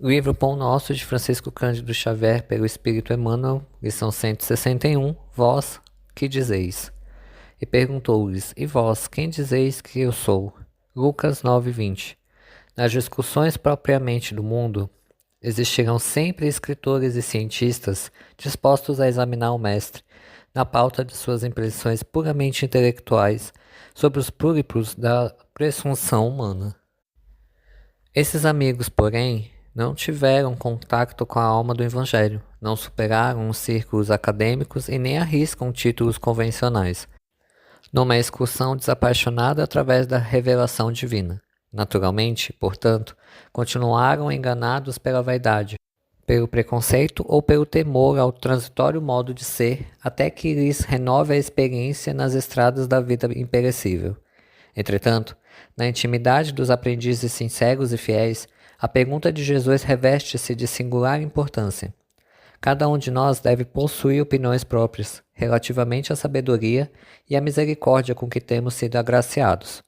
Livro Pão Nosso de Francisco Cândido Xavier pelo Espírito Emmanuel, lição 161, vós, que dizeis? E perguntou-lhes, e vós, quem dizeis que eu sou? Lucas 9:20. Nas discussões propriamente do mundo, existirão sempre escritores e cientistas dispostos a examinar o mestre, na pauta de suas impressões puramente intelectuais sobre os púlipos da presunção humana. Esses amigos, porém, não tiveram contato com a alma do Evangelho, não superaram os círculos acadêmicos e nem arriscam títulos convencionais, numa excursão desapaixonada através da revelação divina. Naturalmente, portanto, continuaram enganados pela vaidade, pelo preconceito ou pelo temor ao transitório modo de ser, até que lhes renove a experiência nas estradas da vida imperecível. Entretanto, na intimidade dos aprendizes sinceros e fiéis, a pergunta de Jesus reveste-se de singular importância. Cada um de nós deve possuir opiniões próprias, relativamente à sabedoria e à misericórdia com que temos sido agraciados.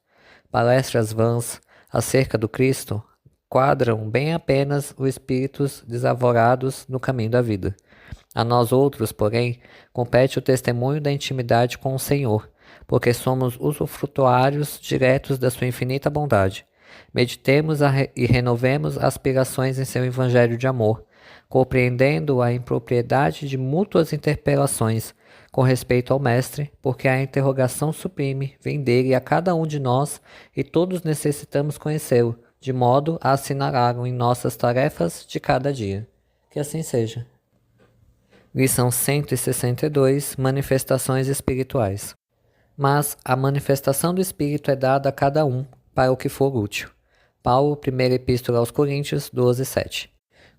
Palestras vãs acerca do Cristo quadram bem apenas os espíritos desavorados no caminho da vida. A nós outros, porém, compete o testemunho da intimidade com o Senhor, porque somos usufrutuários diretos da sua infinita bondade. Meditemos e renovemos aspirações em seu evangelho de amor, compreendendo a impropriedade de mútuas interpelações com respeito ao Mestre, porque a interrogação sublime vem dele a cada um de nós e todos necessitamos conhecê-lo, de modo a assinalarem em nossas tarefas de cada dia. Que assim seja. Lição 162, Manifestações Espirituais. Mas a manifestação do Espírito é dada a cada um para o que for útil. Paulo, 1ª Epístola aos Coríntios, 12:7.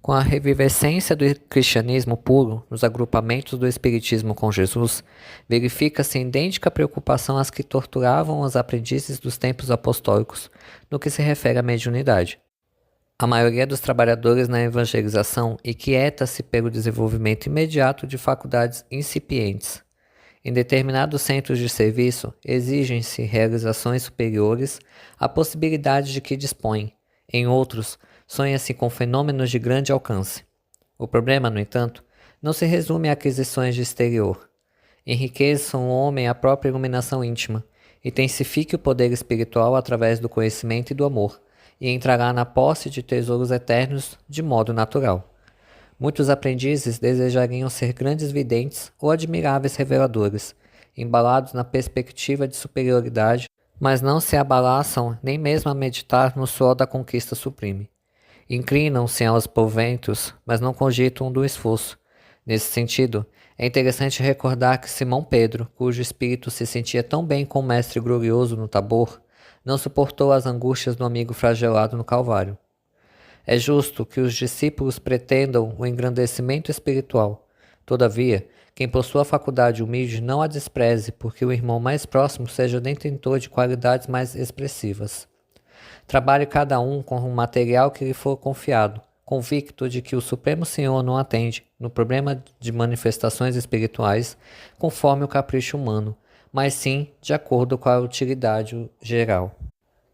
Com a revivescência do cristianismo puro nos agrupamentos do Espiritismo com Jesus, verifica-se idêntica preocupação às que torturavam os aprendizes dos tempos apostólicos no que se refere à mediunidade. A maioria dos trabalhadores na evangelização inquieta-se pelo desenvolvimento imediato de faculdades incipientes. Em determinados centros de serviço, exigem-se realizações superiores à possibilidade de que dispõem. Em outros, sonha-se com fenômenos de grande alcance. O problema, no entanto, não se resume a aquisições de exterior. Enriqueça um homem a própria iluminação íntima, e intensifique o poder espiritual através do conhecimento e do amor, e entrará na posse de tesouros eternos de modo natural. Muitos aprendizes desejariam ser grandes videntes ou admiráveis reveladores, embalados na perspectiva de superioridade, mas não se abalaçam nem mesmo a meditar no suor da conquista sublime. Inclinam-se aos proventos, mas não cogitam do esforço. Nesse sentido, é interessante recordar que Simão Pedro, cujo espírito se sentia tão bem com o Mestre glorioso no Tabor, não suportou as angústias do amigo flagelado no Calvário. É justo que os discípulos pretendam o engrandecimento espiritual. Todavia, quem possua a faculdade humilde não a despreze, porque o irmão mais próximo seja detentor de qualidades mais expressivas. Trabalhe cada um com o material que lhe for confiado, convicto de que o Supremo Senhor não atende, no problema de manifestações espirituais, conforme o capricho humano, mas sim de acordo com a utilidade geral.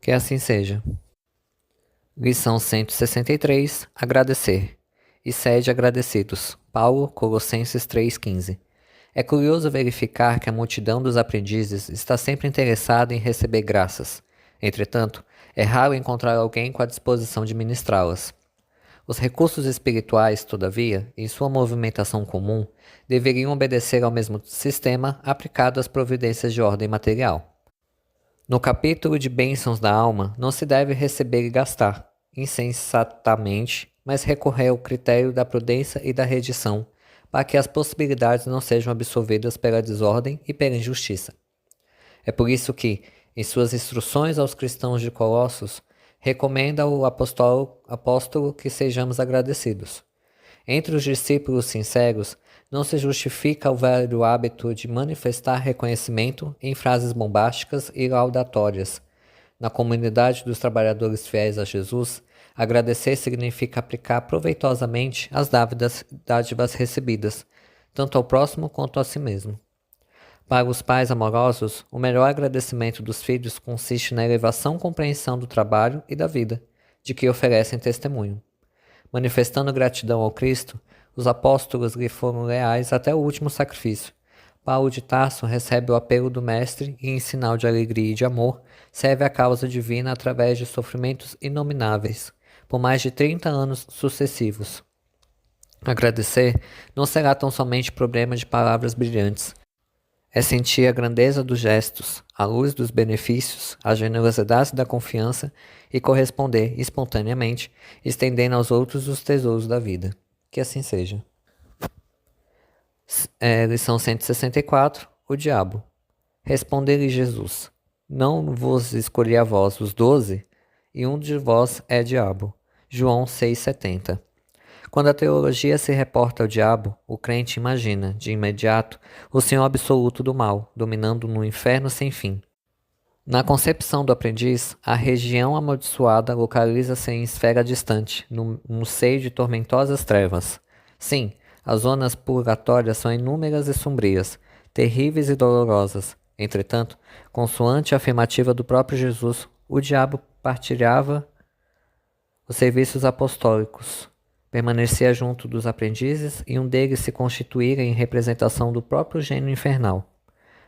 Que assim seja. Lição 163, Agradecer. E sede agradecidos. Paulo, Colossenses 3,15. É curioso verificar que a multidão dos aprendizes está sempre interessada em receber graças. Entretanto, é raro encontrar alguém com a disposição de ministrá-las. Os recursos espirituais, todavia, em sua movimentação comum, deveriam obedecer ao mesmo sistema aplicado às providências de ordem material. No capítulo de bênçãos da alma, não se deve receber e gastar, insensatamente, mas recorrer ao critério da prudência e da redição, para que as possibilidades não sejam absorvidas pela desordem e pela injustiça. É por isso que, em suas instruções aos cristãos de Colossos, recomenda o apóstolo que sejamos agradecidos. Entre os discípulos sinceros, não se justifica o velho hábito de manifestar reconhecimento em frases bombásticas e laudatórias. Na comunidade dos trabalhadores fiéis a Jesus, agradecer significa aplicar proveitosamente as dádivas recebidas, tanto ao próximo quanto a si mesmo. Para os pais amorosos, o melhor agradecimento dos filhos consiste na elevação compreensão do trabalho e da vida, de que oferecem testemunho. Manifestando gratidão ao Cristo, os apóstolos lhe foram leais até o último sacrifício. Paulo de Tarso recebe o apelo do Mestre e, em sinal de alegria e de amor, serve a causa divina através de sofrimentos inomináveis, por mais de 30 anos sucessivos. Agradecer não será tão somente problema de palavras brilhantes. É sentir a grandeza dos gestos, a luz dos benefícios, a generosidade da confiança e corresponder espontaneamente, estendendo aos outros os tesouros da vida. Que assim seja. Lição 164. O diabo. Responder-lhe Jesus: Não vos escolhi a vós os 12, e um de vós é diabo. João 6,70. Quando a teologia se reporta ao diabo, o crente imagina, de imediato, o senhor absoluto do mal, dominando no inferno sem fim. Na concepção do aprendiz, a região amaldiçoada localiza-se em esfera distante, no seio de tormentosas trevas. Sim, as zonas purgatórias são inúmeras e sombrias, terríveis e dolorosas. Entretanto, consoante a afirmativa do próprio Jesus, o diabo partilhava os serviços apostólicos, permanecia junto dos aprendizes e um deles se constituíra em representação do próprio gênio infernal.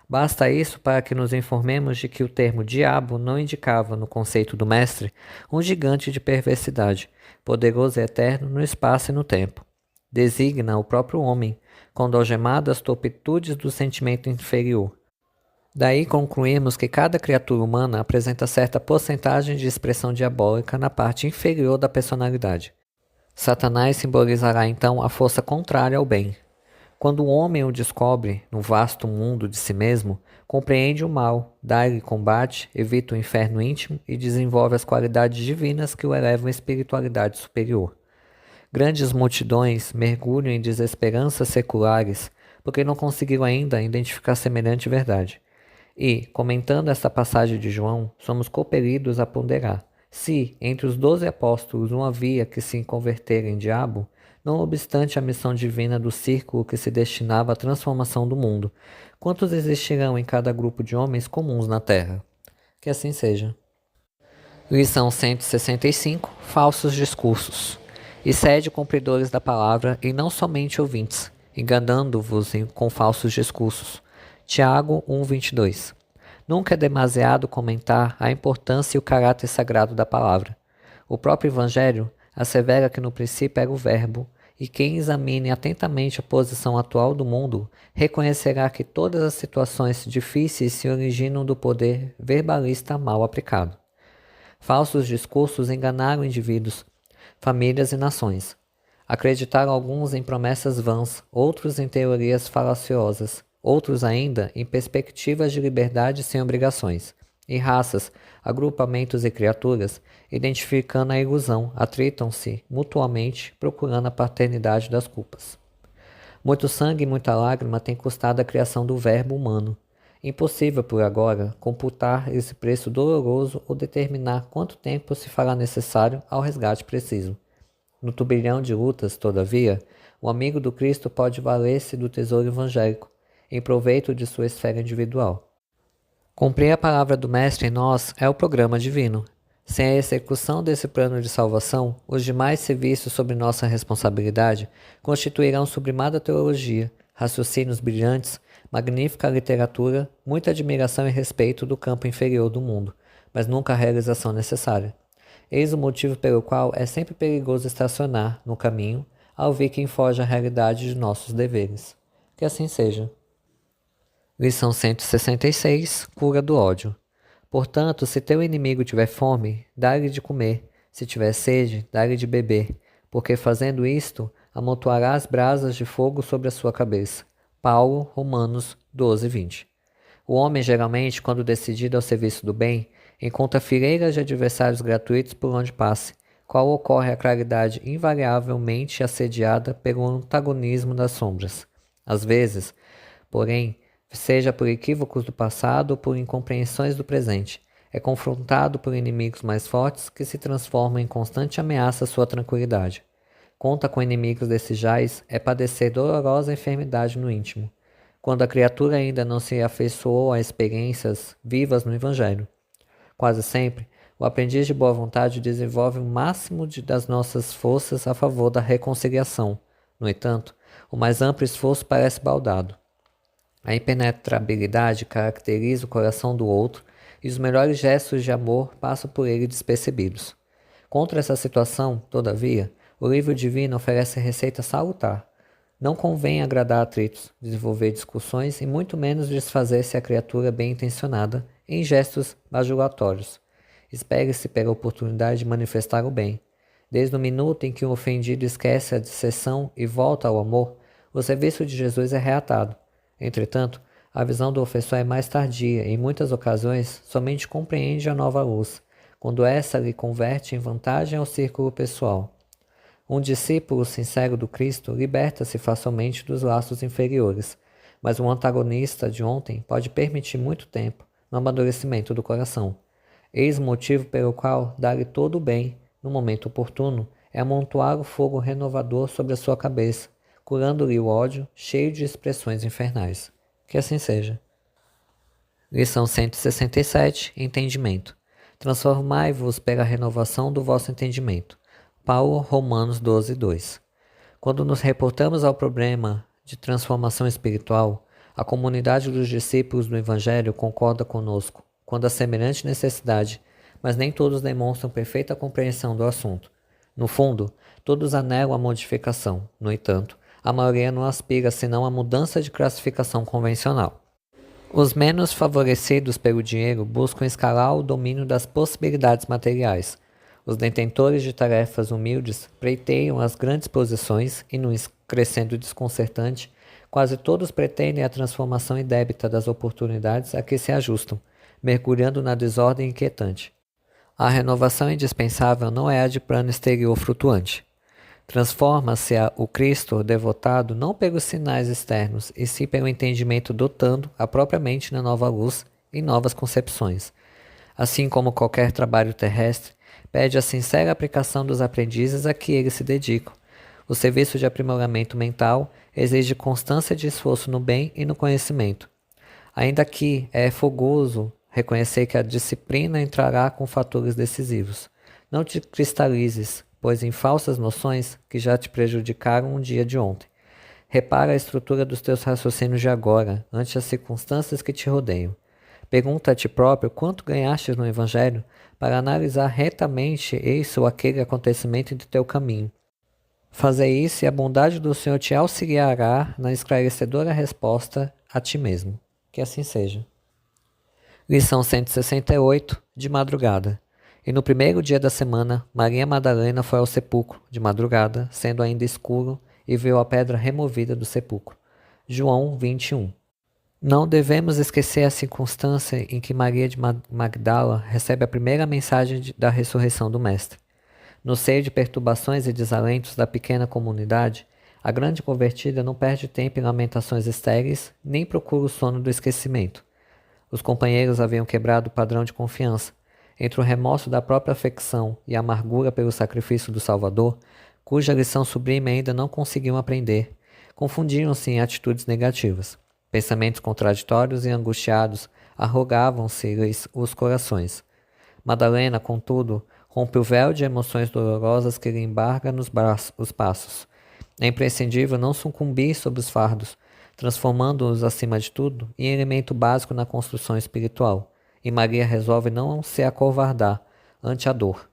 Basta isso para que nos informemos de que o termo diabo não indicava, no conceito do mestre, um gigante de perversidade, poderoso e eterno no espaço e no tempo. Designa o próprio homem, quando algemado às turpitudes do sentimento inferior. Daí concluímos que cada criatura humana apresenta certa porcentagem de expressão diabólica na parte inferior da personalidade. Satanás simbolizará então a força contrária ao bem. Quando o homem o descobre no vasto mundo de si mesmo, compreende o mal, dá-lhe combate, evita o inferno íntimo e desenvolve as qualidades divinas que o elevam à espiritualidade superior. Grandes multidões mergulham em desesperanças seculares porque não conseguiram ainda identificar semelhante verdade. E, comentando esta passagem de João, somos compelidos a ponderar: se, entre os 12 apóstolos, um havia que se converter em diabo, não obstante a missão divina do círculo que se destinava à transformação do mundo, quantos existirão em cada grupo de homens comuns na Terra? Que assim seja. Lição 165. Falsos discursos. E sede cumpridores da palavra, e não somente ouvintes, enganando-vos com falsos discursos. Tiago 1,22. Nunca é demasiado comentar a importância e o caráter sagrado da palavra. O próprio Evangelho assevera que no princípio era o Verbo, e quem examine atentamente a posição atual do mundo reconhecerá que todas as situações difíceis se originam do poder verbalista mal aplicado. Falsos discursos enganaram indivíduos, famílias e nações. Acreditaram alguns em promessas vãs, outros em teorias falaciosas, outros ainda em perspectivas de liberdade sem obrigações. E raças, agrupamentos e criaturas, identificando a ilusão, atritam-se mutuamente, procurando a paternidade das culpas. Muito sangue e muita lágrima tem custado a criação do verbo humano. Impossível, por agora, computar esse preço doloroso ou determinar quanto tempo se fará necessário ao resgate preciso. No turbilhão de lutas, todavia, o amigo do Cristo pode valer-se do tesouro evangélico, em proveito de sua esfera individual. Cumprir a palavra do Mestre em nós é o programa divino. Sem a execução desse plano de salvação, os demais serviços sob nossa responsabilidade constituirão sublimada teologia, raciocínios brilhantes, magnífica literatura, muita admiração e respeito do campo inferior do mundo, mas nunca a realização necessária. Eis o motivo pelo qual é sempre perigoso estacionar no caminho ao ver quem foge à realidade de nossos deveres. Que assim seja. Lição 166. Cura do ódio. Portanto, se teu inimigo tiver fome, dá-lhe de comer. Se tiver sede, dá-lhe de beber. Porque fazendo isto, amontoarás brasas de fogo sobre a sua cabeça. Paulo, Romanos 12:20. O homem, geralmente, quando decidido ao serviço do bem, encontra fileiras de adversários gratuitos por onde passe, qual ocorre a claridade invariavelmente assediada pelo antagonismo das sombras. Às vezes, porém, seja por equívocos do passado ou por incompreensões do presente, é confrontado por inimigos mais fortes que se transformam em constante ameaça à sua tranquilidade. Conta com inimigos desses jais é padecer dolorosa enfermidade no íntimo, quando a criatura ainda não se afeiçoou a experiências vivas no Evangelho. Quase sempre, O aprendiz de boa vontade desenvolve o máximo das nossas forças a favor da reconciliação. No entanto, o mais amplo esforço parece baldado. A impenetrabilidade caracteriza o coração do outro e os melhores gestos de amor passam por ele despercebidos. Contra essa situação, todavia, o livro divino oferece receita salutar. Não convém agradar atritos, desenvolver discussões e muito menos desfazer-se a criatura bem-intencionada em gestos bajulatórios. Espere-se pela oportunidade de manifestar o bem. Desde o minuto em que o ofendido esquece a disseção e volta ao amor, o serviço de Jesus é reatado. Entretanto, a visão do ofensor é mais tardia e, em muitas ocasiões, somente compreende a nova luz, quando essa lhe converte em vantagem ao círculo pessoal. Um discípulo sincero do Cristo liberta-se facilmente dos laços inferiores, mas um antagonista de ontem pode permitir muito tempo no amadurecimento do coração. Eis o motivo pelo qual dar-lhe todo o bem, no momento oportuno, é amontoar o fogo renovador sobre a sua cabeça, curando-lhe o ódio, cheio de expressões infernais. Que assim seja. Lição 167. Entendimento. Transformai-vos pela renovação do vosso entendimento. Paulo, Romanos 12:2. Quando nos reportamos ao problema de transformação espiritual, a comunidade dos discípulos do Evangelho concorda conosco quando há semelhante necessidade, mas nem todos demonstram perfeita compreensão do assunto. No fundo, todos anelam a modificação. No entanto, a maioria não aspira senão a mudança de classificação convencional. Os menos favorecidos pelo dinheiro buscam escalar o domínio das possibilidades materiais. Os detentores de tarefas humildes pleiteiam as grandes posições e, num crescendo desconcertante, quase todos pretendem a transformação indébita das oportunidades a que se ajustam, mergulhando na desordem inquietante. A renovação indispensável não é a de plano exterior flutuante. Transforma-se o Cristo devotado não pelos sinais externos, e sim pelo entendimento dotando a própria mente na nova luz e novas concepções. Assim como qualquer trabalho terrestre, pede a sincera aplicação dos aprendizes a que eles se dedicam. O serviço de aprimoramento mental exige constância de esforço no bem e no conhecimento. Ainda que é fogoso reconhecer que a disciplina entrará com fatores decisivos. Não te cristalizes, pois em falsas noções que já te prejudicaram um dia de ontem. Repara a estrutura dos teus raciocínios de agora, ante as circunstâncias que te rodeiam. Pergunta a ti próprio quanto ganhaste no Evangelho para analisar retamente esse ou aquele acontecimento de teu caminho. Fazer isso e a bondade do Senhor te auxiliará na esclarecedora resposta a ti mesmo. Que assim seja. Lição 168, de madrugada. E no primeiro dia da semana, Maria Madalena foi ao sepulcro, de madrugada, sendo ainda escuro, e viu a pedra removida do sepulcro. João 21. Não devemos esquecer a circunstância em que Maria de Magdala recebe a primeira mensagem da ressurreição do Mestre. No seio de perturbações e desalentos da pequena comunidade, a grande convertida não perde tempo em lamentações estéreis, nem procura o sono do esquecimento. Os companheiros haviam quebrado o padrão de confiança. Entre o remorso da própria afecção e a amargura pelo sacrifício do Salvador, cuja lição sublime ainda não conseguiam aprender, confundiam-se em atitudes negativas. Pensamentos contraditórios e angustiados arrogavam-se-lhes os corações. Madalena, contudo, rompe o véu de emoções dolorosas que lhe embarga os passos. É imprescindível não sucumbir sob os fardos, transformando-os, acima de tudo, em elemento básico na construção espiritual, e Maria resolve não se acovardar ante a dor.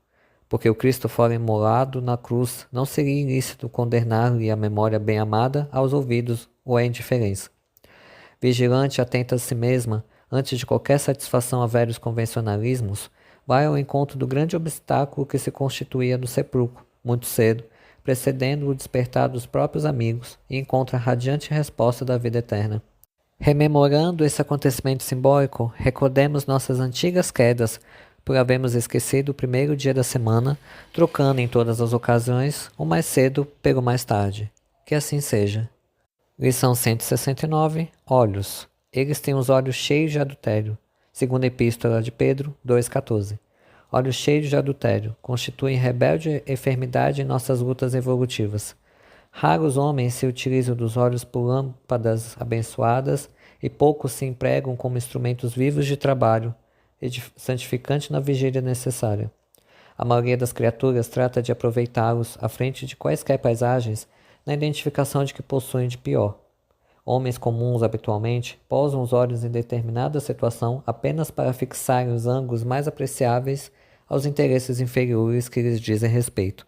Porque o Cristo fora imolado na cruz, não seria ilícito condenar-lhe a memória bem-amada aos ouvidos ou à indiferença. Vigilante, atenta a si mesma, antes de qualquer satisfação a velhos convencionalismos, vai ao encontro do grande obstáculo que se constituía no sepulcro, muito cedo, precedendo o despertar dos próprios amigos, e encontra a radiante resposta da vida eterna. Rememorando esse acontecimento simbólico, recordemos nossas antigas quedas, por havermos esquecido o primeiro dia da semana, trocando em todas as ocasiões o mais cedo pelo mais tarde. Que assim seja. Lição 169. Olhos. Eles têm os olhos cheios de adultério. Segunda Epístola de Pedro 2,14. Olhos cheios de adultério constituem rebelde enfermidade em nossas lutas evolutivas. Raros homens se utilizam dos olhos por lâmpadas abençoadas e poucos se empregam como instrumentos vivos de trabalho, santificante na vigília necessária. A maioria das criaturas trata de aproveitá-los à frente de quaisquer paisagens na identificação de que possuem de pior. Homens comuns, habitualmente, pousam os olhos em determinada situação apenas para fixarem os ângulos mais apreciáveis aos interesses inferiores que lhes dizem respeito.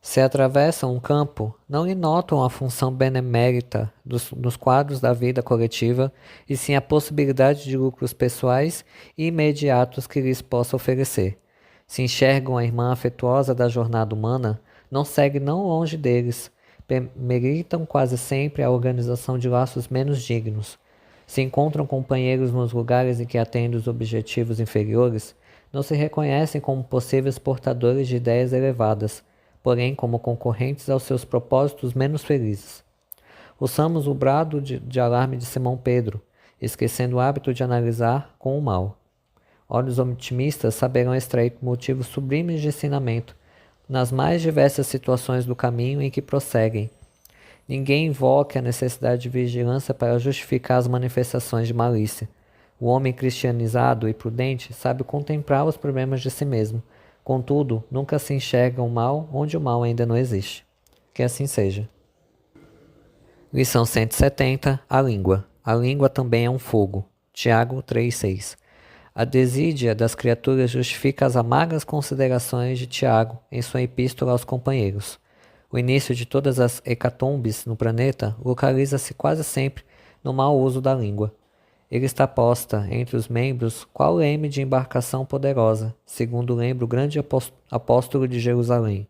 Se atravessam um campo, não lhe notam a função benemérita nos quadros da vida coletiva, e sim a possibilidade de lucros pessoais e imediatos que lhes possa oferecer. Se enxergam a irmã afetuosa da jornada humana, não segue não longe deles, meritam quase sempre a organização de laços menos dignos. Se encontram companheiros nos lugares em que atendem os objetivos inferiores, não se reconhecem como possíveis portadores de ideias elevadas, porém como concorrentes aos seus propósitos menos felizes. Ouçamos o brado de alarme de Simão Pedro, esquecendo o hábito de analisar com o mal. Olhos otimistas saberão extrair motivos sublimes de ensinamento nas mais diversas situações do caminho em que prosseguem. Ninguém invoque a necessidade de vigilância para justificar as manifestações de malícia. O homem cristianizado e prudente sabe contemplar os problemas de si mesmo. Contudo, nunca se enxerga o mal onde o mal ainda não existe. Que assim seja. Lição 170. A língua. A língua também é um fogo. Tiago 3,6. A desídia das criaturas justifica as amargas considerações de Tiago em sua epístola aos companheiros. O início de todas as hecatombes no planeta localiza-se quase sempre no mau uso da língua. Ele está posta entre os membros qual leme de embarcação poderosa, segundo lembra o grande apóstolo de Jerusalém.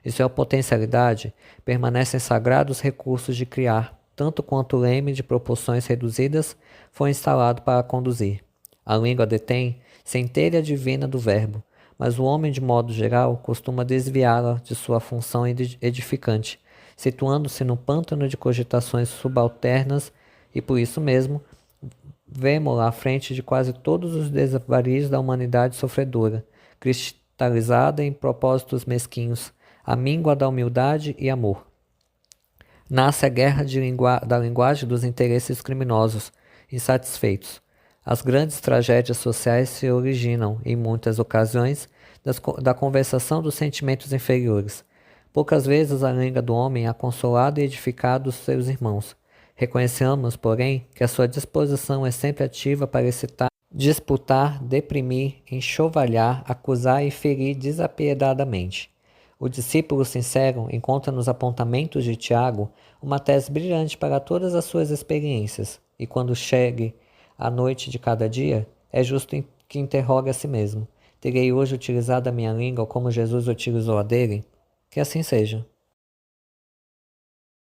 Em sua potencialidade, permanecem sagrados recursos de criar, tanto quanto o leme de proporções reduzidas foi instalado para conduzir. A língua detém centelha divina do verbo, mas o homem, de modo geral, costuma desviá-la de sua função edificante, situando-se no pântano de cogitações subalternas e, por isso mesmo, vemo-la à frente de quase todos os desvarios da humanidade sofredora, cristalizada em propósitos mesquinhos, a míngua da humildade e amor. Nasce a guerra da linguagem dos interesses criminosos, insatisfeitos. As grandes tragédias sociais se originam, em muitas ocasiões, da conversação dos sentimentos inferiores. Poucas vezes a língua do homem é consolado e edificado os seus irmãos. Reconheçamos, porém, que a sua disposição é sempre ativa para excitar, disputar, deprimir, enxovalhar, acusar e ferir desapiedadamente. O discípulo sincero encontra nos apontamentos de Tiago uma tese brilhante para todas as suas experiências, e quando chegue a noite de cada dia, é justo que interrogue a si mesmo: terei hoje utilizado a minha língua como Jesus utilizou a dele? Que assim seja.